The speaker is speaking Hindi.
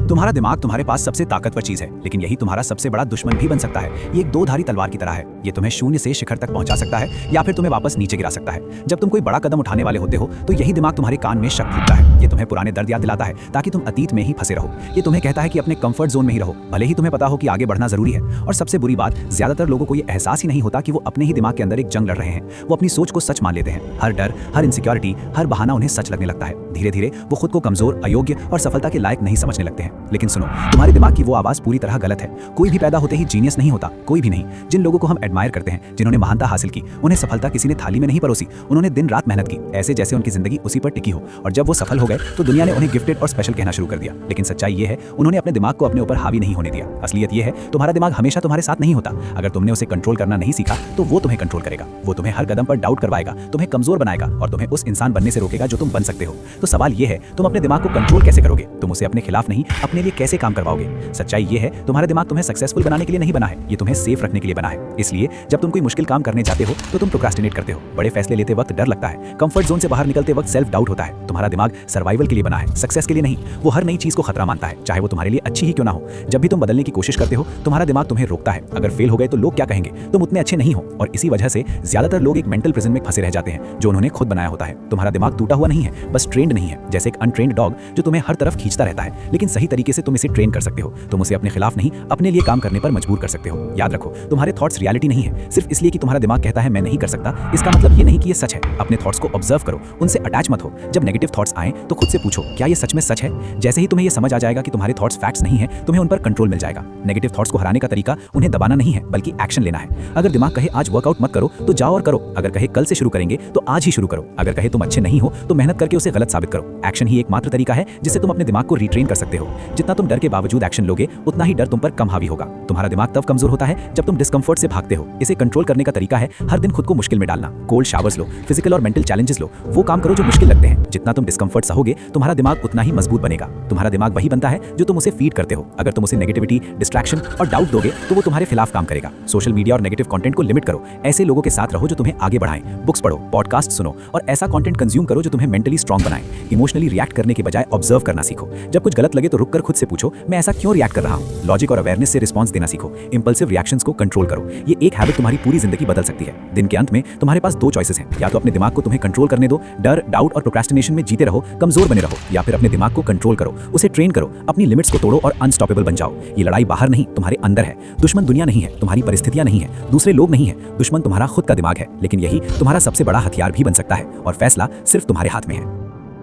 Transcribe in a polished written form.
तुम्हारा दिमाग तुम्हारे पास सबसे ताकतवर चीज है, लेकिन यही तुम्हारा सबसे बड़ा दुश्मन भी बन सकता है। ये एक दो धारी तलवार की तरह है। ये तुम्हें शून्य से शिखर तक पहुंचा सकता है या फिर तुम्हें वापस नीचे गिरा सकता है। जब तुम कोई बड़ा कदम उठाने वाले होते हो तो यही दिमाग तुम्हारे कान में शक फूंकता है। ये तुम्हें पुराने दर्द याद दिलाता है ताकि तुम अतीत में ही फंसे रहो। ये तुम्हें कहता है कि अपने कंफर्ट जोन में ही रहो, भले ही तुम्हें पता हो कि आगे बढ़ना जरूरी है। और सबसे बुरी बात, ज्यादातर लोगों को ये एहसास ही नहीं होता कि वो अपने ही दिमाग के अंदर एक जंग लड़ रहे हैं। वो अपनी सोच को सच मान लेते हैं। हर डर, हर इनसिक्योरिटी, हर बहाना उन्हें सच लगने लगता है। धीरे धीरे वो खुद को कमजोर, अयोग्य और सफलता के लायक नहीं समझने लगते हैं। लेकिन सुनो, तुम्हारे दिमाग की वो आवाज पूरी तरह गलत है। कोई भी पैदा होते ही जीनियस नहीं होता, कोई भी नहीं। जिन लोगों को हम एडमायर करते हैं, जिन्होंने महानता हासिल की, उन्हें सफलता किसी ने थाली में नहीं परोसी। उन्होंने दिन रात मेहनत की, ऐसे जैसे उनकी जिंदगी उसी पर टिकी हो। और जब वो सफल हो गए तो दुनिया ने उन्हें गिफ्टेड और स्पेशल कहना शुरू कर दिया। लेकिन सच्चाई ये है, उन्होंने अपने दिमाग को अपने ऊपर हावी नहीं होने दिया। असलियत ये है, तुम्हारा दिमाग हमेशा तुम्हारे साथ नहीं होता। अगर तुमने उसे कंट्रोल करना नहीं सीखा तो वो तुम्हें कंट्रोल करेगा। वो तुम्हें हर कदम पर डाउट करवाएगा, तुम्हें कमजोर बनाएगा और तुम्हें उस इंसान बनने से रोकेगा जो तुम बन सकते हो। तो सवाल ये है, तुम अपने दिमाग को कंट्रोल कैसे करोगे? तुम उसे अपने खिलाफ नहीं, अपने लिए कैसे काम करवाओगे? सच्चाई ये है, तुम्हारा दिमाग तुम्हें सक्सेसफुल बनाने के लिए नहीं बना है, ये तुम्हें सेफ रखने के लिए बना है। इसलिए जब तुम कोई मुश्किल काम करने जाते हो तो तुम प्रोक्रास्टिनेट करते हो। बड़े फैसले लेते वक्त डर लगता है, कंफर्ट जोन से बाहर निकलते वक्त सेल्फ डाउट होता है। तुम्हारा दिमाग सर्वाइवल के लिए बना है, सक्सेस के लिए नहीं। वो हर नई चीज को खतरा मानता है, चाहे वो तुम्हारे लिए अच्छी ही क्यों ना हो। जब भी तुम बदलने की कोशिश करते हो, तुम्हारा दिमाग तुम्हें रोकता है। अगर फेल हो गए तो लोग क्या कहेंगे, तुम उतने अच्छे नहीं हो। और इसी वजह से ज्यादातर लोग एक मेंटल प्रिजन में फंसे रह जाते हैं जो उन्होंने खुद बनाया होता है। तुम्हारा दिमाग टूटा हुआ नहीं है, बस ट्रेंड नहीं है। जैसे एक अनट्रेंड डॉग जो तुम्हें हर तरफ खींचता रहता है, लेकिन सही तरीके से तुम इसे ट्रेन कर सकते हो। तुम उसे अपने खिलाफ नहीं, अपने लिए काम करने पर मजबूर कर सकते हो। याद रखो, तुम्हारे थॉट्स रियलिटी नहीं है। सिर्फ इसलिए कि तुम्हारा दिमाग कहता है मैं नहीं कर सकता, इसका मतलब ये नहीं कि ये सच है। अपने थॉट्स को ऑब्जर्व करो, उनसे अटैच मत हो। जब नेगेटिव थॉट्स आए तो खुद से पूछो, क्या ये सच में सच है? जैसे ही तुम्हें ये समझ आ जाएगा कि तुम्हारे थॉट्स फैक्ट्स नहीं है, तुम्हें उन पर कंट्रोल मिल जाएगा। नेगेटिव थॉट्स को हराने का तरीका उन्हें दबाना नहीं है, बल्कि एक्शन लेना है। अगर दिमाग कहे आज वर्कआउट मत करो तो जाओ और करो। अगर कहे कल से शुरू करेंगे तो आज ही शुरू करो। अगर कहे तुम अच्छे नहीं हो तो मेहनत करके उसे गलत साबित करो। एक्शन ही एकमात्र तरीका है जिससे तुम अपने दिमाग को रिट्रेन कर सकते हो। जितना तुम डर के बावजूद एक्शन लोगे, उतना ही डर तुम पर कम हावी होगा। तुम्हारा दिमाग तब कमजोर होता है जब तुम डिस्कम्फर्ट से भागते हो। इसे कंट्रोल करने का तरीका है हर दिन खुद को मुश्किल में डालना। कोल्ड शावर्स लो, फिजिकल और मेंटल चैलेंजेस लो, वो काम करो जो मुश्किल लगते हैं। जितना तुम डिस्कम्फर्ट सहोगे, तुम्हारा दिमाग उतना ही मजबूत बनेगा। तुम्हारा दिमाग वही बनता है जो तुम उसे फीड करते हो। अगर तुम उसे नेगेटिविटी, डिस्ट्रैक्शन और डाउट दोगे तो वो तुम्हारे खिलाफ काम करेगा। सोशल मीडिया और नेगेटिव कंटेंट को लिमिट करो। ऐसे लोगों के साथ रहो जो तुम्हें आगे बढ़ाएं। बुक्स पढ़ो, पॉडकास्ट सुनो और ऐसा कंटेंट कंज्यूम करो जो तुम्हें मेंटली स्ट्रांग बनाए। इमोशनली रिएक्ट करने के बजाय ऑब्जर्व करना सीखो। जब कुछ गलत लगे तो रुककर खुद से पूछो, मैं ऐसा क्यों रिएक्ट कर रहा हूं? लॉजिक और अवेयरनेस से रिस्पॉन्स देना सीखो। इंपल्सिव रिएक्शंस को कंट्रोल करो। ये एक हैबिट तुम्हारी पूरी जिंदगी बदल सकती है। दिन के अंत में तुम्हारे पास दो चॉइसेस हैं, या तो अपने दिमाग को तुम्हें कंट्रोल करने दो, डर, डाउट और प्रोक्रेस्टिनेशन में जीते रहो, कमजोर बने रहो, या फिर अपने दिमाग को कंट्रोल करो, उसे ट्रेन करो, अपनी लिमिट्स को तोड़ो और अनस्टॉपेबल बन जाओ। ये लड़ाई बाहर नहीं, तुम्हारे अंदर है। दुश्मन दुनिया नहीं है, तुम्हारी परिस्थितियां नहीं है, दूसरे लोग नहीं है। दुश्मन तुम्हारा खुद का दिमाग है। लेकिन यही तुम्हारा सबसे बड़ा हथियार भी बन सकता है और फैसला सिर्फ तुम्हारे हाथ में है।